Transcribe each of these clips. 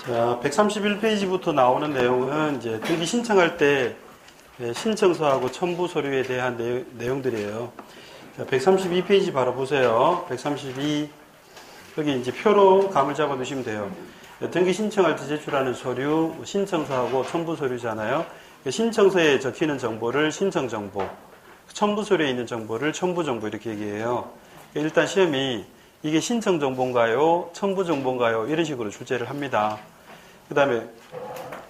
자, 131페이지부터 나오는 내용은 이제 등기 신청할 때 신청서하고 첨부 서류에 대한 내용들이에요. 자, 132페이지 바로 보세요. 132. 여기 이제 표로 감을 잡아 두시면 돼요. 등기 신청할 때 제출하는 서류, 신청서하고 첨부 서류잖아요. 신청서에 적히는 정보를 신청 정보, 첨부 서류에 있는 정보를 첨부 정보 이렇게 얘기해요. 일단 시험이 이게 신청 정보인가요? 첨부 정보인가요? 이런 식으로 출제를 합니다. 그 다음에,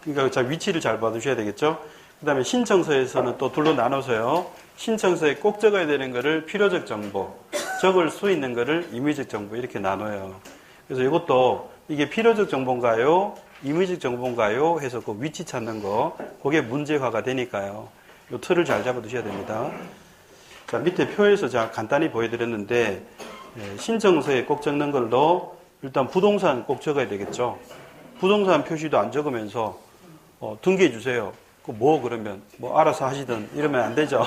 그러니까 위치를 잘 봐두셔야 되겠죠? 그 다음에 신청서에서는 또 둘로 나눠서요. 신청서에 꼭 적어야 되는 거를 필요적 정보, 적을 수 있는 거를 임의적 정보 이렇게 나눠요. 그래서 이것도 이게 필요적 정보인가요? 임의적 정보인가요? 해서 그 위치 찾는 거, 그게 문제화가 되니까요. 이 틀을 잘 잡아두셔야 됩니다. 자, 밑에 표에서 제가 간단히 보여드렸는데, 신청서에 꼭 적는 걸로 일단 부동산 꼭 적어야 되겠죠. 부동산 표시도 안 적으면서 등기해 주세요. 그러면 알아서 하시든 이러면 안 되죠.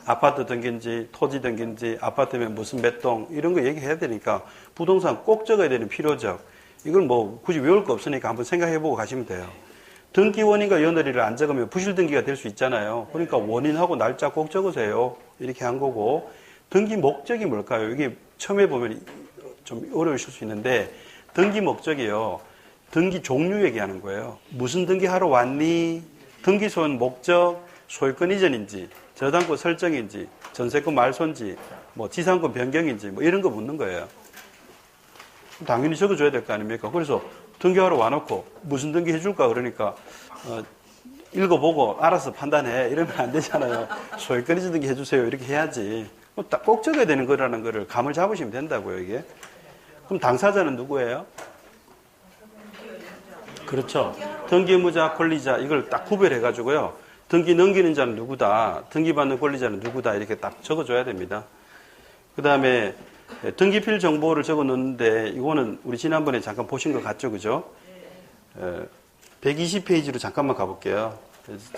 아파트 등기인지 토지 등기인지 아파트면 무슨 몇 동 이런 거 얘기해야 되니까 부동산 꼭 적어야 되는 필요적. 이걸 굳이 외울 거 없으니까 한번 생각해보고 가시면 돼요. 등기 원인과 연월일을 안 적으면 부실 등기가 될 수 있잖아요. 그러니까 원인하고 날짜 꼭 적으세요. 이렇게 한 거고, 등기 목적이 뭘까요? 이게 처음에 보면 좀 어려우실 수 있는데, 등기 목적이요. 등기 종류 얘기하는 거예요. 무슨 등기하러 왔니? 등기소원 목적, 소유권 이전인지, 저당권 설정인지, 전세권 말소인지, 지상권 변경인지, 이런 거 묻는 거예요. 당연히 적어줘야 될 거 아닙니까? 그래서 등기하러 와놓고 무슨 등기 해줄까? 그러니까, 읽어보고 알아서 판단해. 이러면 안 되잖아요. 소유권 이전 등기 해주세요. 이렇게 해야지. 딱 꼭 적어야 되는 거라는 거를 감을 잡으시면 된다고요, 이게. 그럼 당사자는 누구예요? 그렇죠. 등기 의무자, 권리자, 이걸 딱 구별해가지고요. 등기 넘기는 자는 누구다, 등기 받는 권리자는 누구다, 이렇게 딱 적어줘야 됩니다. 그 다음에 등기필 정보를 적어 놓는데, 이거는 우리 지난번에 잠깐 보신 것 같죠, 그죠? 120페이지로 잠깐만 가볼게요.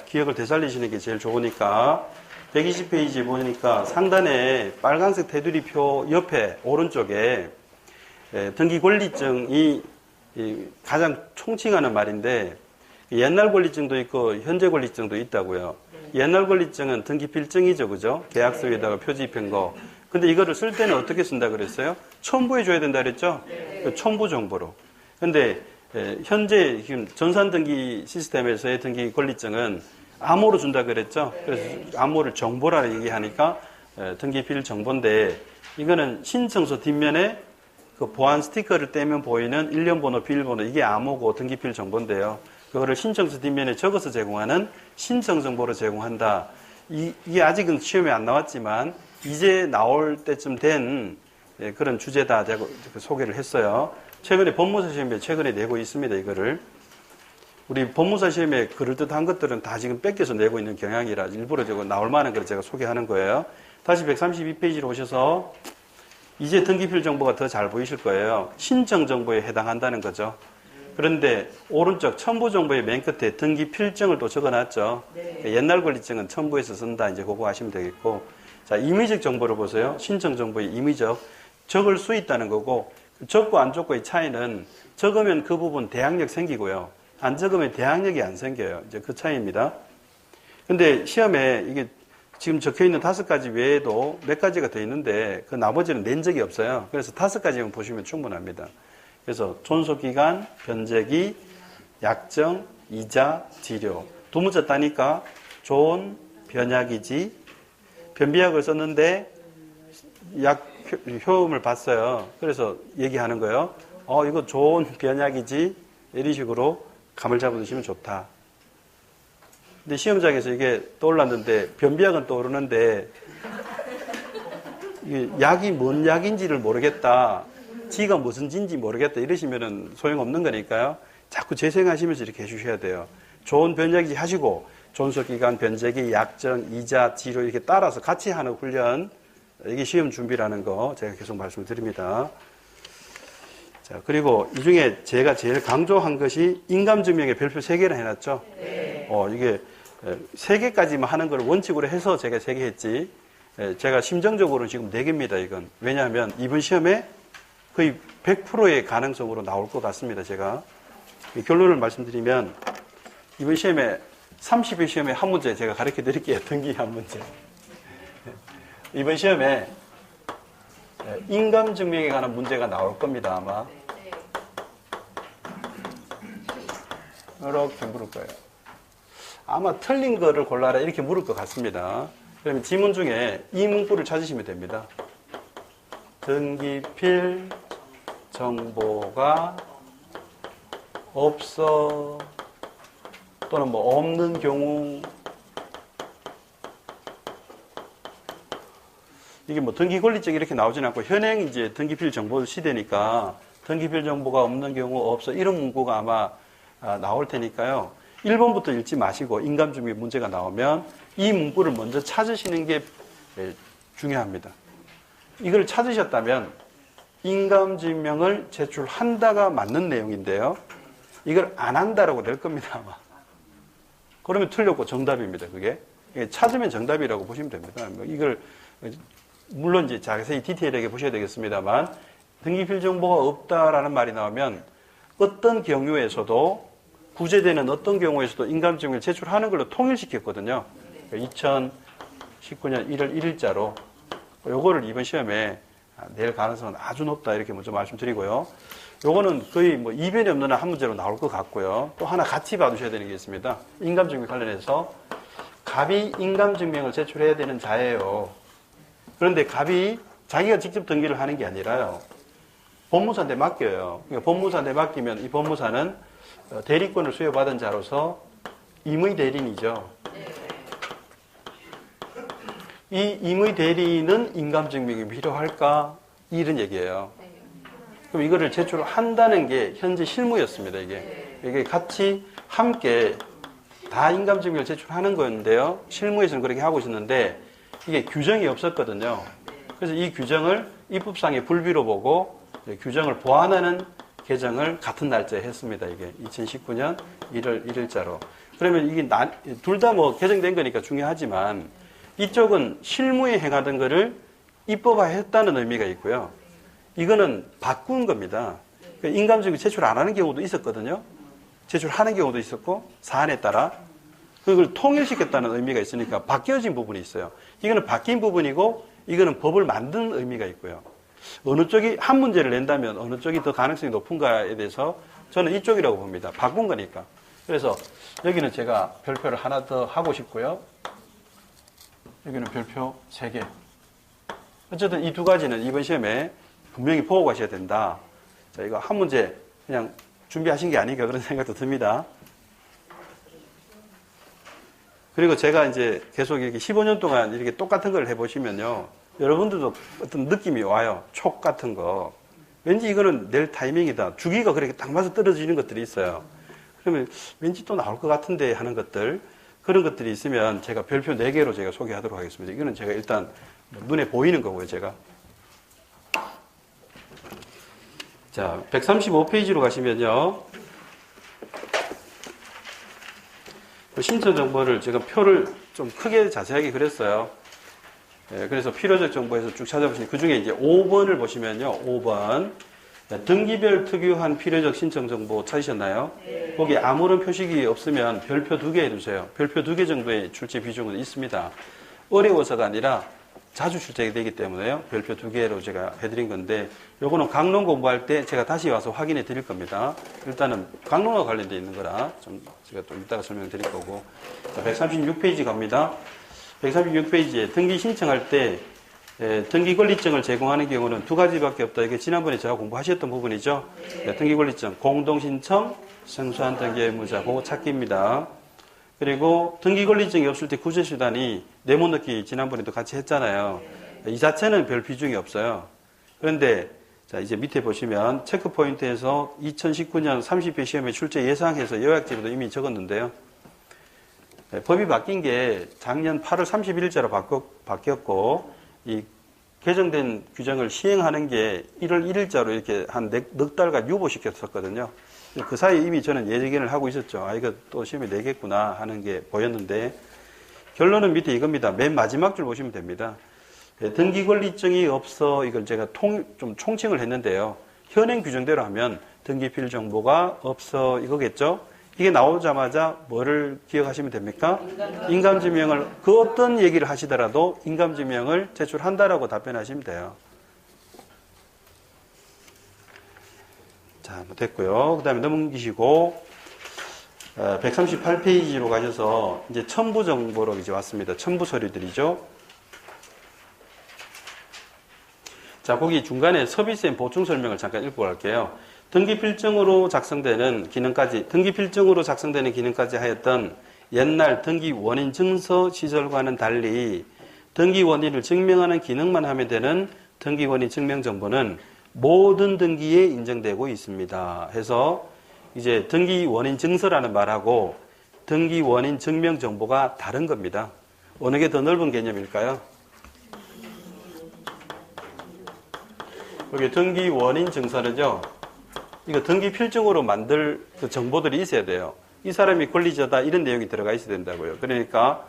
기억을 되살리시는 게 제일 좋으니까. 120페이지 보니까 상단에 빨간색 테두리표 옆에 오른쪽에 등기 권리증이 가장 총칭하는 말인데, 옛날 권리증도 있고 현재 권리증도 있다고요. 옛날 권리증은 등기필증이죠, 그죠? 계약서 위에다가 표지 입힌 거. 근데 이거를 쓸 때는 어떻게 쓴다 그랬어요? 첨부해 줘야 된다 그랬죠? 첨부 정보로. 근데 현재 지금 전산등기 시스템에서의 등기 권리증은 암호로 준다 그랬죠? 그래서 암호를 정보라 얘기하니까 등기필 정보인데, 이거는 신청서 뒷면에 그 보안 스티커를 떼면 보이는 일련번호, 비밀번호, 이게 암호고 등기필 정보인데요. 그거를 신청서 뒷면에 적어서 제공하는 신청정보로 제공한다. 이게 아직은 시험에 안 나왔지만 이제 나올 때쯤 된 그런 주제다. 제가 소개를 했어요. 최근에 법무사 시험에 최근에 내고 있습니다. 이거를. 우리 법무사 시험에 그럴듯한 것들은 다 지금 뺏겨서 내고 있는 경향이라 일부러 저거 나올 만한 걸 제가 소개하는 거예요. 다시 132페이지로 오셔서 이제 등기필 정보가 더 잘 보이실 거예요. 신청 정보에 해당한다는 거죠. 그런데 오른쪽 첨부 정보의 맨 끝에 등기 필증을 또 적어놨죠. 네. 옛날 권리증은 첨부해서 쓴다. 이제 그거 하시면 되겠고. 자, 임의적 정보를 보세요. 신청 정보의 임의적. 적을 수 있다는 거고, 적고 안 적고의 차이는 적으면 그 부분 대항력 생기고요. 안 적으면 대항력이 안 생겨요. 이제 그 차이입니다. 근데 시험에 이게 지금 적혀 있는 5가지 외에도 몇 가지가 더 있는데 그 나머지는 낸 적이 없어요. 그래서 5가지만 보시면 충분합니다. 그래서 존속기간, 변제기, 약정, 이자, 지료. 두 문자 따니까 존, 변약이지, 변비약을 썼는데 약 효험을 봤어요. 그래서 얘기하는 거예요. 이거 좋은 변약이지, 이런 식으로 감을 잡아두시면 좋다. 근데 시험장에서 이게 떠올랐는데 변비약은 떠오르는데 이게 약이 뭔 약인지를 모르겠다. 지가 무슨 진지 모르겠다 이러시면은 소용없는 거니까요. 자꾸 재생하시면서 이렇게 해주셔야 돼요. 좋은 변약이지 하시고 존속기간, 변제기, 약정, 이자, 지료 이렇게 따라서 같이 하는 훈련, 이게 시험 준비라는 거 제가 계속 말씀을 드립니다. 자, 그리고 이 중에 제가 제일 강조한 것이 인감증명에 별표 3개나 해놨죠. 네. 이게 3개까지만 하는 걸 원칙으로 해서 제가 3개 했지. 제가 심정적으로는 지금 4개입니다, 이건. 왜냐하면 이번 시험에 거의 100%의 가능성으로 나올 것 같습니다, 제가. 결론을 말씀드리면 이번 시험에 30회 시험에 한 문제 제가 가르쳐 드릴게요. 등기 한 문제. 이번 시험에 인감증명에 관한 문제가 나올 겁니다. 아마 이렇게 물을 거예요. 아마 틀린 거를 골라라 이렇게 물을 것 같습니다. 그러면 지문 중에 이 문구를 찾으시면 됩니다. 등기필 정보가 없어 또는 뭐 없는 경우, 이게 뭐 등기 권리증 이렇게 나오진 않고 현행 이제 등기필 정보 시대니까 등기필 정보가 없는 경우 없어 이런 문구가 아마 나올 테니까요. 1번부터 읽지 마시고 인감증명 문제가 나오면 이 문구를 먼저 찾으시는 게 중요합니다. 이걸 찾으셨다면 인감증명을 제출한다가 맞는 내용인데요. 이걸 안 한다라고 될 겁니다, 아마. 그러면 틀렸고 정답입니다, 그게. 찾으면 정답이라고 보시면 됩니다. 이걸, 물론 이제 자세히 디테일하게 보셔야 되겠습니다만, 등기필 정보가 없다라는 말이 나오면 어떤 경우에서도 구제되는 어떤 경우에서도 인감증명을 제출하는 걸로 통일시켰거든요. 2019년 1월 1일자로. 요거를 이번 시험에 낼 가능성은 아주 높다 이렇게 먼저 말씀드리고요. 요거는 거의 뭐 이변이 없는 한 문제로 나올 것 같고요. 또 하나 같이 봐두셔야 되는 게 있습니다. 인감증명 관련해서 갑이 인감증명을 제출해야 되는 자예요. 그런데 갑이 자기가 직접 등기를 하는 게 아니라요. 법무사한테 맡겨요. 그러니까 법무사한테 맡기면 이 법무사는 대리권을 수여받은 자로서 임의 대리인이죠. 이 임의 대리인은 인감증명이 필요할까? 이런 얘기예요. 그럼 이거를 제출한다는 게 현재 실무였습니다, 이게 같이 함께 다 인감증명을 제출하는 거였는데요. 실무에서는 그렇게 하고 있었는데 이게 규정이 없었거든요. 그래서 이 규정을 입법상의 불비로 보고 규정을 보완하는 개정을 같은 날짜에 했습니다, 이게. 2019년 1월 1일자로. 그러면 이게 둘 다 뭐 개정된 거니까 중요하지만 이쪽은 실무에 행하던 거를 입법화했다는 의미가 있고요. 이거는 바꾼 겁니다. 그러니까 인감증명 제출 안 하는 경우도 있었거든요. 제출하는 경우도 있었고 사안에 따라 그걸 통일시켰다는 의미가 있으니까 바뀌어진 부분이 있어요. 이거는 바뀐 부분이고 이거는 법을 만든 의미가 있고요. 어느 쪽이 한 문제를 낸다면 어느 쪽이 더 가능성이 높은가에 대해서 저는 이쪽이라고 봅니다. 바꾼 거니까. 그래서 여기는 제가 별표를 하나 더 하고 싶고요. 여기는 별표 3개. 어쨌든 이 두 가지는 이번 시험에 분명히 보고 가셔야 된다. 자, 이거 한 문제 그냥 준비하신 게 아닌가 그런 생각도 듭니다. 그리고 제가 이제 계속 이렇게 15년 동안 이렇게 똑같은 걸 해보시면요. 여러분들도 어떤 느낌이 와요. 촉 같은 거. 왠지 이거는 낼 타이밍이다. 주기가 그렇게 딱 맞아 떨어지는 것들이 있어요. 그러면 왠지 또 나올 것 같은데 하는 것들. 그런 것들이 있으면 제가 별표 4개로 제가 소개하도록 하겠습니다. 이거는 제가 일단 눈에 보이는 거고요, 제가. 자, 135페이지로 가시면요. 신청 정보를 제가 표를 좀 크게 자세하게 그렸어요. 그래서 필요적 정보에서 쭉 찾아보시면 그 중에 이제 5번을 보시면요. 5번. 등기별 특유한 필요적 신청 정보 찾으셨나요? 네. 거기 아무런 표식이 없으면 별표 2개 해주세요. 별표 2개 정도의 출제 비중은 있습니다. 어려워서가 아니라 자주 출제가 되기 때문에요. 별표 2개로 제가 해드린 건데 요거는 강론 공부할 때 제가 다시 와서 확인해 드릴 겁니다. 일단은 강론과 관련되어 있는 거라 좀 제가 또 이따가 설명드릴 거고. 자, 136페이지 갑니다. 136페이지에 등기 신청할 때 등기권리증을 제공하는 경우는 두 가지밖에 없다. 이게 지난번에 제가 공부하셨던 부분이죠. 네, 등기권리증, 공동신청, 생소한 등기 의무자, 그거 찾기입니다. 그리고 등기권리증이 없을 때 구제수단이 내모넣기 지난번에도 같이 했잖아요. 이 자체는 별 비중이 없어요. 그런데 자 이제 밑에 보시면 체크포인트에서 2019년 30회 시험에 출제 예상해서 요약집에도 이미 적었는데요. 네, 법이 바뀐 게 작년 8월 31일자로 바뀌었고 이 개정된 규정을 시행하는 게 1월 1일자로 이렇게 한 넉 달간 유보시켰었거든요. 그 사이에 이미 저는 예견을 하고 있었죠. 아, 이거 또 시험에 내겠구나 하는 게 보였는데 결론은 밑에 이겁니다. 맨 마지막 줄 보시면 됩니다. 등기권리증이 없어 이걸 제가 좀 총칭을 했는데요. 현행 규정대로 하면 등기필 정보가 없어 이거겠죠. 이게 나오자마자 뭐를 기억하시면 됩니까? 인감증명을 그 어떤 얘기를 하시더라도 인감증명을 제출한다라고 답변하시면 돼요. 자, 됐고요. 그 다음에 넘기시고 138페이지로 가셔서 이제 첨부 정보로 이제 왔습니다. 첨부 서류들이죠. 자, 거기 중간에 서비스앤 보충 설명을 잠깐 읽고 갈게요. 등기필증으로 작성되는 기능까지 하였던 옛날 등기 원인 증서 시절과는 달리 등기 원인을 증명하는 기능만 하면 되는 등기 원인 증명 정보는 모든 등기에 인정되고 있습니다. 해서 이제 등기 원인 증서라는 말하고 등기 원인 증명 정보가 다른 겁니다. 어느 게 더 넓은 개념일까요? 여기 등기 원인 증서는요, 이거 등기 필증으로 만들 그 정보들이 있어야 돼요. 이 사람이 권리자다 이런 내용이 들어가 있어야 된다고요. 그러니까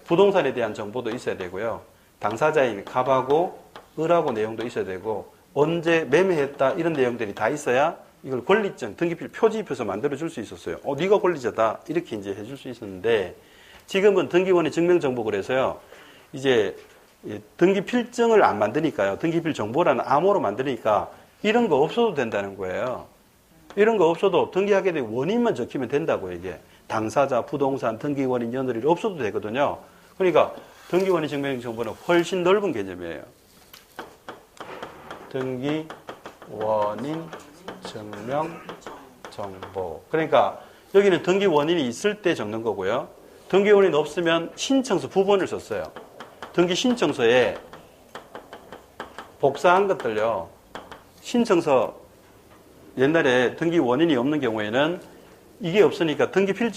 부동산에 대한 정보도 있어야 되고요. 당사자인 갑하고 을하고 내용도 있어야 되고 언제 매매했다 이런 내용들이 다 있어야 이걸 권리증, 등기필 표지 입혀서 만들어 줄 수 있었어요. 네가 권리자다 이렇게 이제 해줄 수 있었는데 지금은 등기원인 증명정보 그래서요. 이제 등기필증을 안 만드니까요. 등기필 정보라는 암호로 만드니까 이런 거 없어도 된다는 거예요. 이런 거 없어도 등기하게 된 원인만 적히면 된다고 이게. 당사자, 부동산, 등기원인, 며느리 없어도 되거든요. 그러니까 등기원인 증명정보는 훨씬 넓은 개념이에요. 등기원인 증명정보. 그러니까 여기는 등기원인이 있을 때 적는 거고요. 등기원인 없으면 신청서 부본을 썼어요. 등기 신청서에 복사한 것들요. 신청서 옛날에 등기 원인이 없는 경우에는 이게 없으니까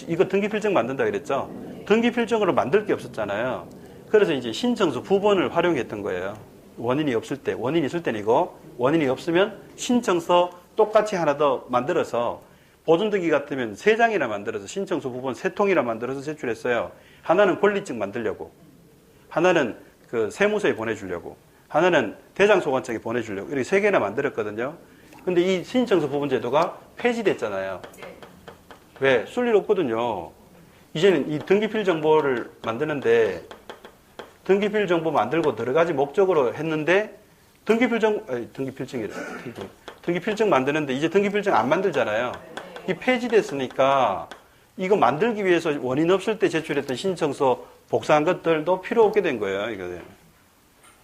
이거 등기필증 만든다 그랬죠. 등기필증으로 만들 게 없었잖아요. 그래서 이제 신청서 부본을 활용했던 거예요. 원인이 없을 때, 원인이 있을 때는 이거, 원인이 없으면 신청서 똑같이 하나 더 만들어서 보존등기 같으면 3장이나 만들어서 신청서 부본 3통이나 만들어서 제출했어요. 하나는 권리증 만들려고, 하나는 그 세무서에 보내주려고, 하나는 대장소관청에 보내주려고 이렇게 3개나 만들었거든요. 근데 이 신청서 부분 제도가 폐지됐잖아요. 왜? 쓸 일 없거든요. 이제는 이 등기필 정보를 만드는데 등기필 정보 만들고 여러 가지 목적으로 했는데 등기필증 만드는데 이제 등기필증 안 만들잖아요. 이 폐지됐으니까 이거 만들기 위해서 원인 없을 때 제출했던 신청서 복사한 것들도 필요 없게 된 거예요. 이거.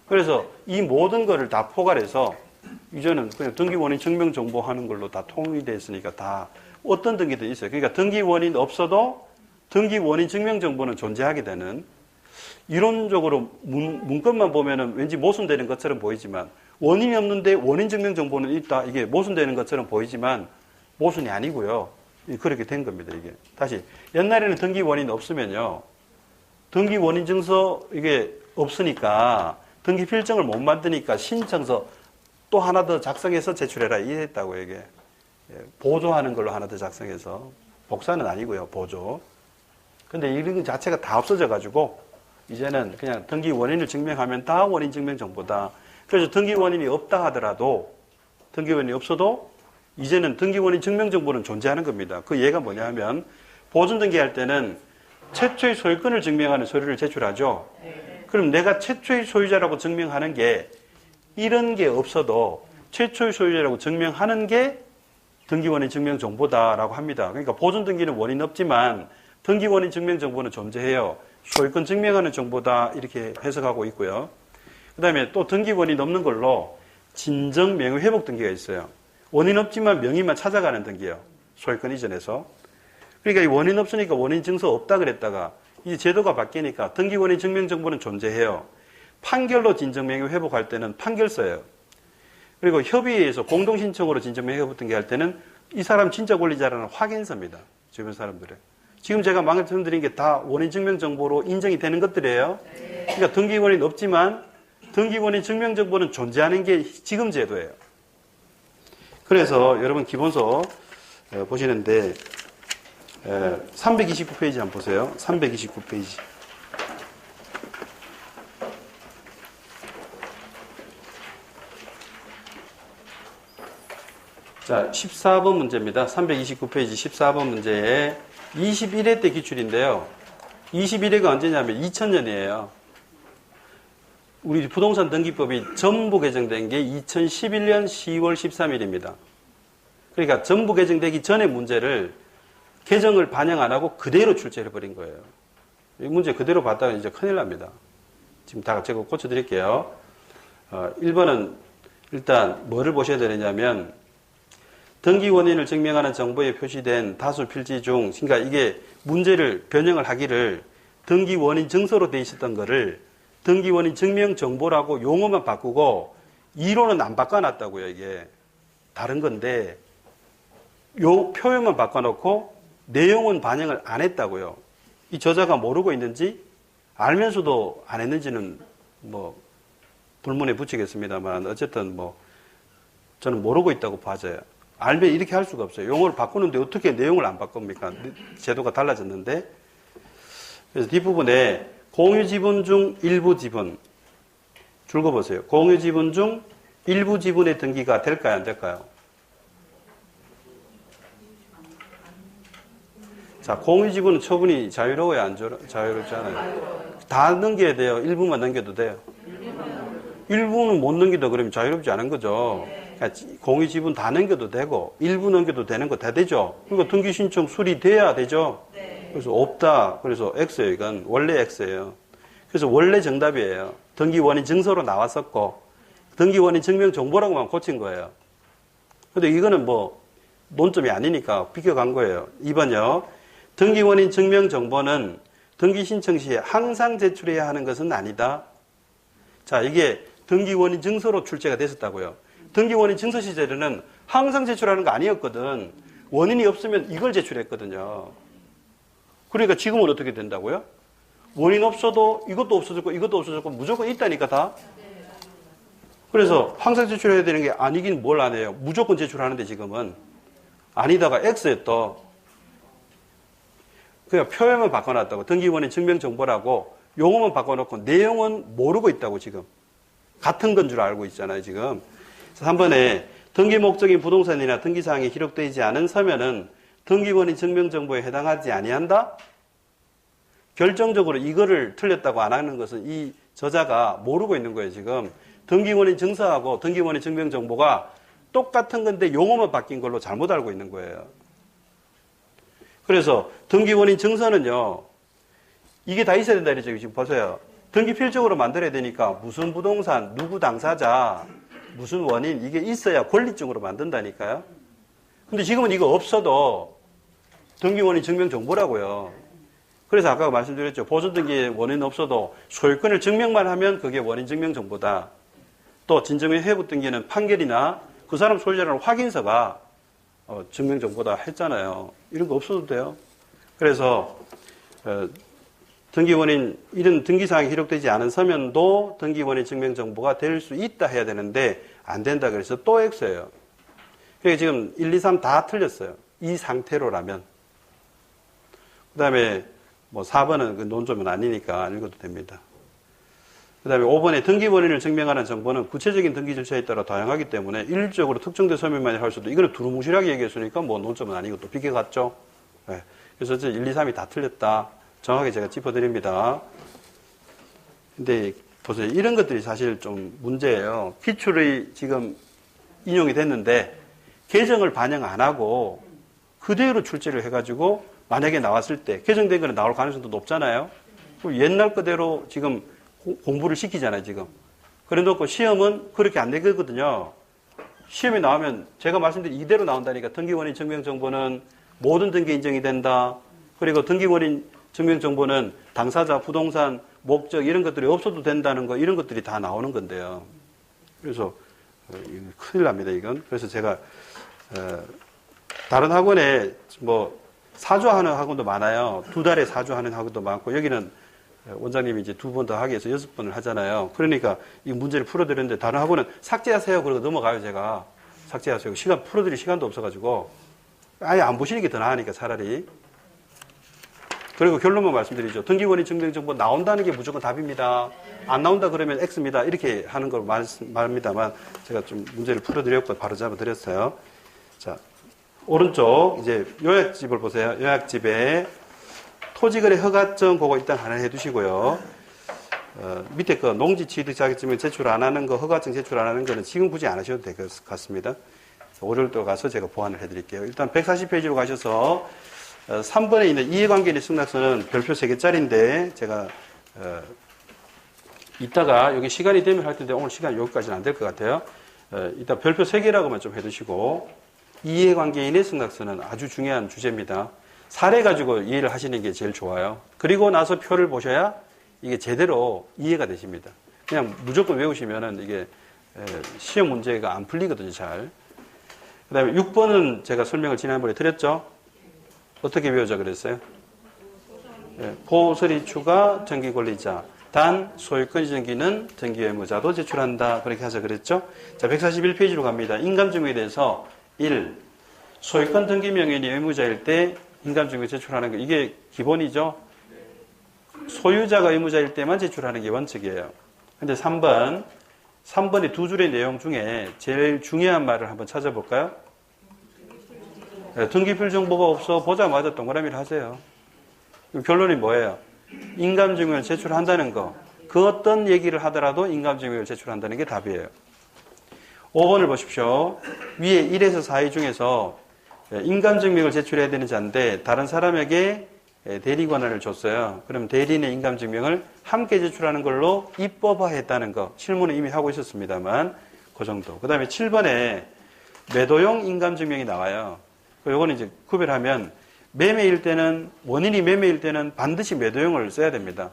그래서 이 모든 거를 다 포괄해서 이제는 그냥 등기원인 증명정보 하는 걸로 다 통일되어 있으니까 다 어떤 등기도 있어요. 그러니까 등기원인 없어도 등기원인 증명정보는 존재하게 되는, 이론적으로 문건만 보면은 왠지 모순되는 것처럼 보이지만 원인이 없는데 원인 증명정보는 있다. 이게 모순되는 것처럼 보이지만 모순이 아니고요. 그렇게 된 겁니다. 이게 다시 옛날에는 등기원인 없으면요. 등기원인 증서 이게 없으니까 등기필증을 못 만드니까 신청서 또 하나 더 작성해서 제출해라 이랬다고 이게. 보조하는 걸로 하나 더 작성해서, 복사는 아니고요. 보조. 근데 이런 것 자체가 다 없어져 가지고 이제는 그냥 등기 원인을 증명하면 다 원인 증명 정보다. 그래서 등기 원인이 없다 하더라도, 등기 원인이 없어도 이제는 등기 원인 증명 정보는 존재하는 겁니다. 그 예가 뭐냐 하면 보존 등기할 때는 최초의 소유권을 증명하는 서류를 제출하죠. 그럼 내가 최초의 소유자라고 증명하는 게 이런 게 없어도 최초의 소유자라고 증명하는 게 등기원인 증명정보다라고 합니다. 그러니까 보존등기는 원인 없지만 등기원인 증명정보는 존재해요. 소유권 증명하는 정보다 이렇게 해석하고 있고요. 그 다음에 또 등기원인 없는 걸로 진정 명의회복 등기가 있어요. 원인 없지만 명의만 찾아가는 등기예요. 소유권 이전에서. 그러니까 이 원인 없으니까 원인 증서 없다 그랬다가 이 제도가 바뀌니까 등기원인 증명정보는 존재해요. 판결로 진정명의 회복할 때는 판결서예요. 그리고 협의회에서 공동신청으로 진정명의 회복 등기할 때는 이 사람 진짜 권리자라는 확인서입니다. 주변 사람들의. 지금 제가 말씀드린 게 다 원인 증명정보로 인정이 되는 것들이에요. 그러니까 등기원인 없지만 등기원인 증명정보는 존재하는 게 지금 제도예요. 그래서 여러분 기본서 보시는데 329페이지 한번 보세요. 329페이지. 자, 14번 문제입니다. 329페이지 14번 문제에 21회 때 기출인데요. 21회가 언제냐면 2000년이에요. 우리 부동산 등기법이 전부 개정된 게 2011년 10월 13일입니다. 그러니까 전부 개정되기 전에 문제를 개정을 반영 안 하고 그대로 출제해버린 거예요. 이 문제 그대로 봤다가 이제 큰일 납니다. 지금 다 제가 고쳐드릴게요. 1번은 일단 뭐를 보셔야 되느냐면 등기 원인을 증명하는 정보에 표시된 다수 필지 중, 그러니까 이게 문제를 변형을 하기를 등기 원인 증서로 돼 있었던 거를 등기 원인 증명 정보라고 용어만 바꾸고 이론은 안 바꿔놨다고요. 이게 다른 건데 요 표현만 바꿔놓고 내용은 반영을 안 했다고요. 이 저자가 모르고 있는지 알면서도 안 했는지는 뭐 불문에 붙이겠습니다만 어쨌든 뭐 저는 모르고 있다고 봐져요. 알면 이렇게 할 수가 없어요. 용어를 바꾸는데 어떻게 내용을 안 바꿉니까? 제도가 달라졌는데. 그래서 뒷부분에 공유 지분 중 일부 지분 줄거보세요. 공유 지분 중 일부 지분의 등기가 될까요? 안 될까요? 자, 공유 지분은 처분이 자유로워야 안 자유롭지 않아요? 다 넘겨야 돼요. 일부만 넘겨도 돼요. 일부는 못 넘기다 그러면 자유롭지 않은 거죠. 그러니까 공유 지분 다 넘겨도 되고 일부 넘겨도 되는 거 다 되죠. 그러니까 등기 신청 수리돼야 되죠. 그래서 없다. 그래서 X예요. 이건 원래 X예요. 그래서 원래 정답이에요. 등기 원인 증서로 나왔었고 등기 원인 증명 정보라고만 고친 거예요. 근데 이거는 뭐 논점이 아니니까 비껴간 거예요. 2번요. 등기 원인 증명 정보는 등기 신청 시에 항상 제출해야 하는 것은 아니다. 자, 이게 등기 원인 증서로 출제가 됐었다고요. 등기 원인 증서 시절에는 항상 제출하는 거 아니었거든. 원인이 없으면 이걸 제출했거든요. 그러니까 지금은 어떻게 된다고요? 원인 없어도 이것도 없어졌고 이것도 없어졌고 무조건 있다니까 다. 그래서 항상 제출해야 되는 게 아니긴 뭘 안 해요. 무조건 제출하는데 지금은 아니다가 X였다. 그냥 표현만 바꿔놨다고. 등기원인 증명정보라고 용어만 바꿔놓고 내용은 모르고 있다고 지금. 같은 건 줄 알고 있잖아요 지금. 3번에 등기 목적인 부동산이나 등기사항이 기록되지 않은 서면은 등기원인 증명정보에 해당하지 아니한다? 결정적으로 이거를 틀렸다고 안 하는 것은 이 저자가 모르고 있는 거예요 지금. 등기원인 증서하고 등기원인 증명정보가 똑같은 건데 용어만 바뀐 걸로 잘못 알고 있는 거예요. 그래서 등기원인 증서는요, 이게 다 있어야 된다 이러죠. 지금 보세요. 등기 필적으로 만들어야 되니까 무슨 부동산, 누구 당사자, 무슨 원인, 이게 있어야 권리증으로 만든다니까요. 근데 지금은 이거 없어도 등기원인 증명정보라고요. 그래서 아까 말씀드렸죠. 보존등기에 원인 없어도 소유권을 증명만 하면 그게 원인 증명정보다. 또 진정의 회부 등기는 판결이나 그 사람 소유자라는 확인서가 증명정보다 했잖아요. 이런 거 없어도 돼요. 그래서 등기원인 이런 등기사항이 기록되지 않은 서면도 등기원인 증명정보가 될 수 있다 해야 되는데 안 된다 그래서 또 X예요. 그러니까 지금 1, 2, 3 다 틀렸어요. 이 상태로라면. 그 다음에 뭐 4번은 그 논점은 아니니까 안 읽어도 됩니다. 그 다음에 5번에 등기 원인을 증명하는 정보는 구체적인 등기 절차에 따라 다양하기 때문에 일적으로 특정된 서면만이 할 수도, 이거는 두루뭉실하게 얘기했으니까 뭐 논점은 아니고 또 비껴갔죠. 네. 그래서 1, 2, 3이 다 틀렸다. 정확하게 제가 짚어드립니다. 근데 보세요. 이런 것들이 사실 좀 문제예요. 기출이 지금 인용이 됐는데 개정을 반영 안 하고 그대로 출제를 해가지고 만약에 나왔을 때 개정된 거는 나올 가능성도 높잖아요. 옛날 그대로 지금 공부를 시키잖아요, 지금. 그래 놓고 시험은 그렇게 안 되거든요. 시험에 나오면 제가 말씀드린 이대로 나온다니까. 등기원인 증명정보는 모든 등기 인정이 된다. 그리고 등기원인 증명정보는 당사자, 부동산, 목적 이런 것들이 없어도 된다는 거, 이런 것들이 다 나오는 건데요. 그래서 큰일 납니다, 이건. 그래서 제가 다른 학원에 뭐 사주하는 학원도 많아요. 2달에 사주하는 학원도 많고, 여기는 원장님이 이제 2번 더 하기 위해서 6번을 하잖아요. 그러니까 이 문제를 풀어드렸는데 다른 학원은 삭제하세요. 그러고 넘어가요, 제가. 삭제하세요. 시간, 풀어드릴 시간도 없어가지고. 아예 안 보시는 게 더 나으니까 차라리. 그리고 결론만 말씀드리죠. 등기원인 증명정보 나온다는 게 무조건 답입니다. 안 나온다 그러면 X입니다. 이렇게 하는 걸 말합니다만 제가 좀 문제를 풀어드렸고 바로 잡아드렸어요. 자, 오른쪽 이제 요약집을 보세요. 요약집에 토지거래 허가증 그거 일단 하나 해두시고요. 밑에 그 농지 취득 자격증을 제출 안 하는 거, 허가증 제출 안 하는 거는 지금 굳이 안 하셔도 될 것 같습니다. 5월도 가서 제가 보완을 해드릴게요. 일단 140페이지로 가셔서 3번에 있는 이해관계인의 승낙서는 별표 3개짜리인데 제가 이따가 여기 시간이 되면 할 텐데 오늘 시간 여기까지는 안 될 것 같아요. 이따 별표 3개라고만 좀 해두시고 이해관계인의 승낙서는 아주 중요한 주제입니다. 사례 가지고 이해를 하시는 게 제일 좋아요. 그리고 나서 표를 보셔야 이게 제대로 이해가 되십니다. 그냥 무조건 외우시면은 이게 시험 문제가 안 풀리거든요, 잘. 그 다음에 6번은 제가 설명을 지난번에 드렸죠? 어떻게 외우자 그랬어요? 보수리 추가 정기권리자. 단, 소유권 이전기는 정기의무자도 제출한다. 그렇게 하자 그랬죠? 자, 141페이지로 갑니다. 인감증명에 대해서 1. 소유권 등기명인이 의무자일 때 인감증명 제출하는 거. 이게 기본이죠? 소유자가 의무자일 때만 제출하는 게 원칙이에요. 근데 3번의 두 줄의 내용 중에 제일 중요한 말을 한번 찾아볼까요? 등기필 정보가 없어 보자마자 동그라미를 하세요. 결론이 뭐예요? 인감증명을 제출한다는 거. 그 어떤 얘기를 하더라도 인감증명을 제출한다는 게 답이에요. 5번을 보십시오. 위에 1에서 4위 중에서 인감증명을 제출해야 되는 자인데 다른 사람에게 대리 권한을 줬어요. 그럼 대리인의 인감증명을 함께 제출하는 걸로 입법화했다는 거. 실무는 이미 하고 있었습니다만 그 정도. 그 다음에 7번에 매도용 인감증명이 나와요. 요거는 이제 구별하면 매매일 때는 원인이 매매일 때는 반드시 매도용을 써야 됩니다.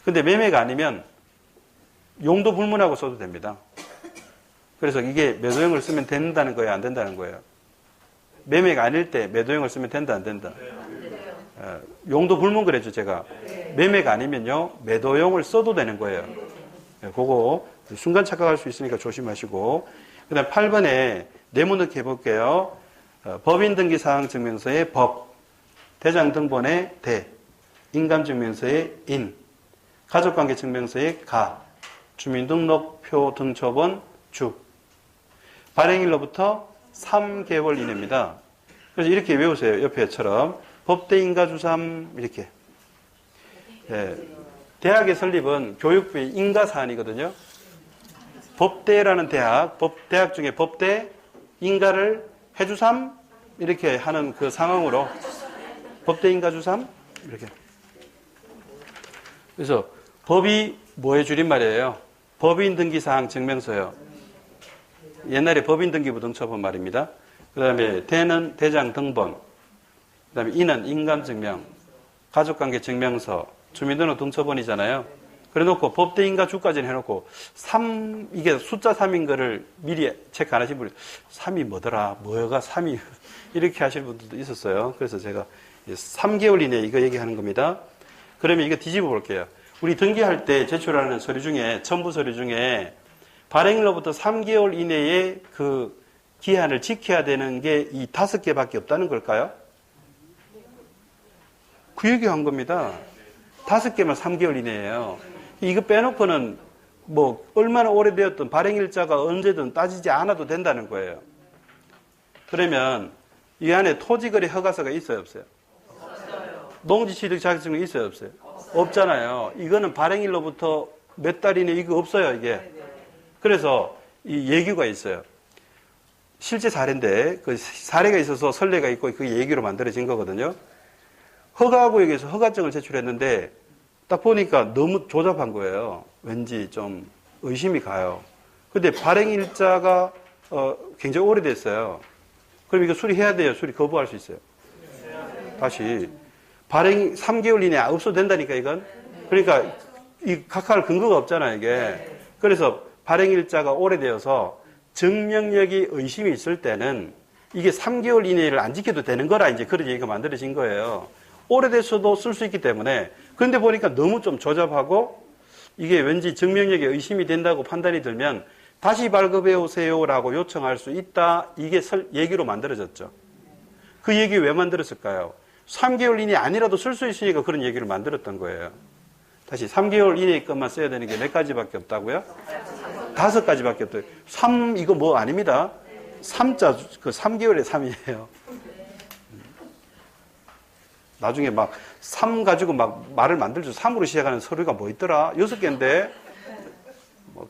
근데 매매가 아니면 용도 불문하고 써도 됩니다. 그래서 이게 매도용을 쓰면 된다는 거예요, 안 된다는 거예요? 매매가 아닐 때 매도용을 쓰면 된다, 안 된다? 용도 불문 그랬죠, 제가. 매매가 아니면요, 매도용을 써도 되는 거예요. 그거 순간 착각할 수 있으니까 조심하시고. 그 다음 8번에 네모 넣기 해볼게요. 법인등기사항증명서의 법, 대장등본의 대, 인감증명서의 인, 가족관계증명서의 가, 주민등록표 등초본 주. 발행일로부터 3개월 이내입니다. 그래서 이렇게 외우세요. 옆에처럼. 법대인가주삼 이렇게. 대학의 설립은 교육부의 인가사안이거든요. 법대라는 대학 중에 법대, 인가를 해주삼 이렇게 하는 그 상황으로 법대인가주삼 이렇게. 그래서 법이 뭐의 줄임말이에요? 법인등기사항 증명서요. 옛날에 법인등기부 등초본 말입니다. 그 다음에 대는 대장 등본, 그 다음에 인은 인감증명, 가족관계증명서, 주민등록 등초본이잖아요. 그래 놓고 법대인가 주까지는 해놓고 3, 이게 숫자 3인 거를 미리 체크 안 하신 분이 3이 뭐더라, 뭐가 3이 이렇게 하시는 분들도 있었어요. 그래서 제가 3개월 이내에 이거 얘기하는 겁니다. 그러면 이거 뒤집어 볼게요. 우리 등기할 때 제출하는 서류 중에, 첨부 서류 중에 발행일로부터 3개월 이내에 그 기한을 지켜야 되는 게 이 5개밖에 없다는 걸까요? 그 얘기한 겁니다. 5개만 3개월 이내예요. 이거 빼놓고는 뭐 얼마나 오래되었든 발행일자가 언제든 따지지 않아도 된다는 거예요. 그러면 이 안에 토지거래 허가서가 있어요, 없어요? 없어요. 농지취득 자격증이 있어요, 없어요? 없잖아요. 이거는 발행일로부터 몇 달 이내 이거 없어요, 이게. 그래서 이 예규가 있어요. 실제 사례인데 그 사례가 있어서 선례가 있고 그 예규로 만들어진 거거든요. 허가구역에서 허가증을 제출했는데 딱 보니까 너무 조잡한 거예요. 왠지 좀 의심이 가요. 근데 발행일자가 굉장히 오래됐어요. 그럼 이거 수리해야 돼요? 수리 거부할 수 있어요? 다시 발행 3개월 이내에 없어도 된다니까 이건. 그러니까 이 각할 근거가 없잖아요 이게. 그래서 발행일자가 오래되어서 증명력이 의심이 있을 때는 이게 3개월 이내를 안 지켜도 되는 거라 이제 그런 얘기가 만들어진 거예요. 오래됐어도 쓸 수 있기 때문에. 그런데 보니까 너무 좀 조잡하고 이게 왠지 증명력에 의심이 된다고 판단이 들면 다시 발급해 오세요라고 요청할 수 있다. 이게 얘기로 만들어졌죠. 그 얘기 왜 만들었을까요? 3개월 이내 아니라도 쓸 수 있으니까 그런 얘기를 만들었던 거예요. 다시 3개월 이내의 것만 써야 되는 게 몇 가지밖에 없다고요? 5가지밖에 없어요. 3 이거 뭐 아닙니다. 3자, 그 3개월에 3이에요. 나중에 막 3 가지고 막 말을 만들죠. 3으로 시작하는 서류가 뭐 있더라? 6개인데. 뭐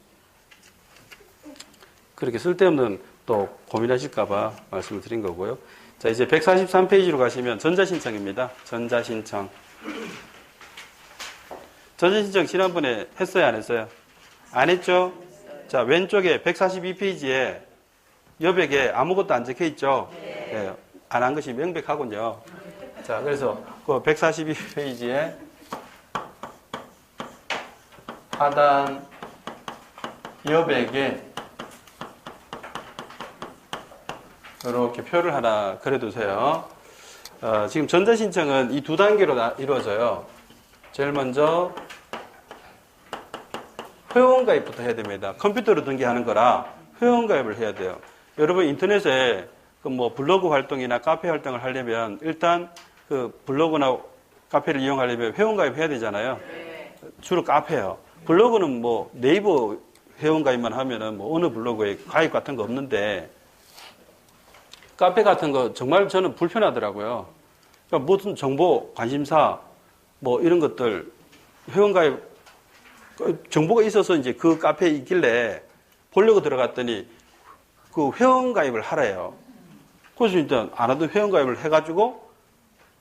그렇게 쓸데없는 또 고민하실까봐 말씀을 드린 거고요. 자, 이제 143페이지로 가시면 전자신청입니다. 전자신청. 전자신청 지난번에 했어요? 안 했어요? 안 했죠? 자, 왼쪽에 142페이지에 여백에 아무것도 안 적혀 있죠? 네, 안 한 것이 명백하군요. 자, 그래서 그 142페이지에 하단 여백에 이렇게 표를 하나 그려두세요. 지금 전자신청은 이 두 단계로 이루어져요. 제일 먼저 회원가입부터 해야 됩니다. 컴퓨터로 등기하는 거라 회원가입을 해야 돼요. 여러분 인터넷에 그 뭐 블로그 활동이나 카페 활동을 하려면 일단 그 블로그나 카페를 이용하려면 회원가입 해야 되잖아요. 주로 카페요. 블로그는 뭐 네이버 회원가입만 하면은 뭐 어느 블로그에 가입 같은 거 없는데 카페 같은 거 정말 저는 불편하더라고요. 그러니까 무슨 정보, 관심사 뭐 이런 것들 회원가입 정보가 있어서 이제 그 카페에 있길래 보려고 들어갔더니 그 회원가입을 하래요. 그래서 일단 안 하던 회원가입을 해가지고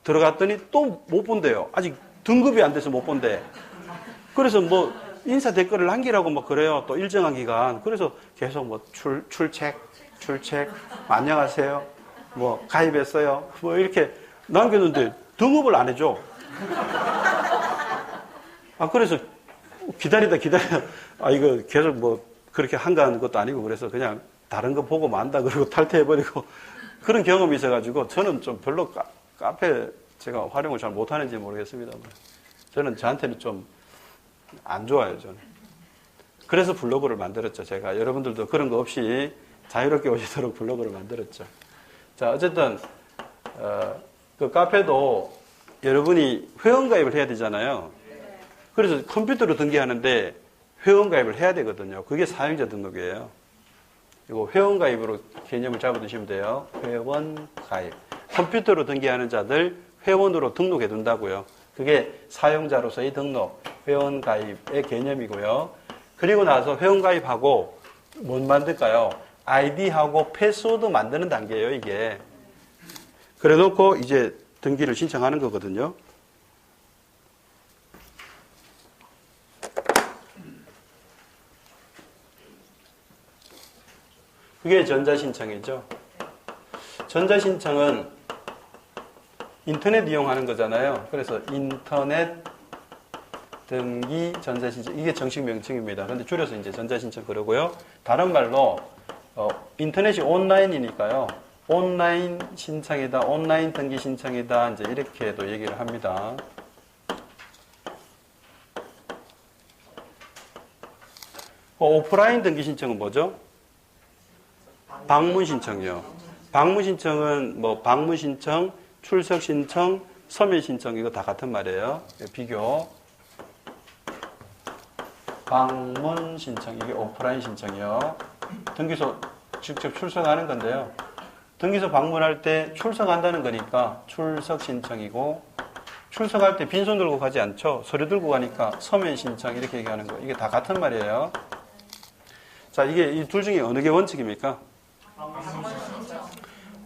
들어갔더니 또 못 본대요. 아직 등급이 안 돼서 못 본대. 그래서 뭐 인사 댓글을 남기라고 막 그래요. 또 일정한 기간. 그래서 계속 뭐 출첵, 안녕하세요. 뭐 가입했어요. 뭐 이렇게 남겼는데 등급을 안 해줘. 그래서 기다리다 이거 계속 뭐 그렇게 한가한 것도 아니고 그래서 그냥 다른 거 보고 만다 그러고 탈퇴해버리고 그런 경험이 있어가지고 저는 좀 별로 카페 제가 활용을 잘 못하는지 모르겠습니다. 저는 저한테는 좀 안 좋아요, 저는. 그래서 블로그를 만들었죠, 제가. 여러분들도 그런 거 없이 자유롭게 오시도록 블로그를 만들었죠. 자, 어쨌든, 그 카페도 여러분이 회원가입을 해야 되잖아요. 그래서 컴퓨터로 등기하는데 회원가입을 해야 되거든요. 그게 사용자 등록이에요. 이거 회원가입으로 개념을 잡아두시면 돼요. 회원가입. 컴퓨터로 등기하는 자들 회원으로 등록해 둔다고요. 그게 사용자로서의 등록, 회원가입의 개념이고요. 그리고 나서 회원가입하고 뭘 만들까요? 아이디하고 패스워드 만드는 단계예요, 이게. 그래 놓고 이제 등기를 신청하는 거거든요. 그게 전자신청이죠. 전자신청은 인터넷 이용하는 거잖아요. 그래서 인터넷 등기 전자신청, 이게 정식 명칭입니다. 그런데 줄여서 이제 전자신청 그러고요. 다른 말로 인터넷이 온라인이니까요. 온라인 신청이다, 온라인 등기 신청이다, 이제 이렇게도 얘기를 합니다. 오프라인 등기 신청은 뭐죠? 방문 신청이요. 방문 신청은 뭐 방문 신청, 출석 신청, 서면 신청 이거 다 같은 말이에요. 비교. 방문 신청 이게 오프라인 신청이요. 등기소 직접 출석하는 건데요. 등기소 방문할 때 출석한다는 거니까 출석 신청이고 출석할 때 빈손 들고 가지 않죠. 서류 들고 가니까 서면 신청 이렇게 얘기하는 거. 이게 다 같은 말이에요. 자, 이게 이 둘 중에 어느 게 원칙입니까?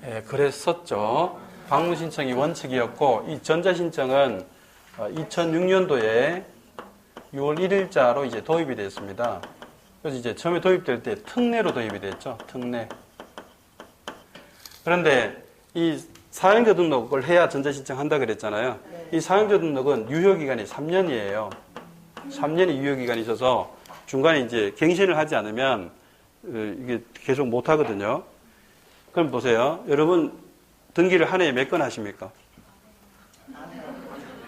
예, 그랬었죠. 방문 신청이 원칙이었고 이 전자 신청은 2006년도에 6월 1일자로 이제 도입이 됐습니다. 그래서 이제 처음에 도입될 때 특례로 도입이 됐죠. 특례. 그런데 이 사용자 등록을 해야 전자 신청한다 그랬잖아요. 이 사용자 등록은 유효기간이 3년이에요. 3년의 유효기간이 있어서 중간에 이제 갱신을 하지 않으면 이게 계속 못 하거든요. 그럼 보세요. 여러분 등기를 한 해에 몇 건 하십니까?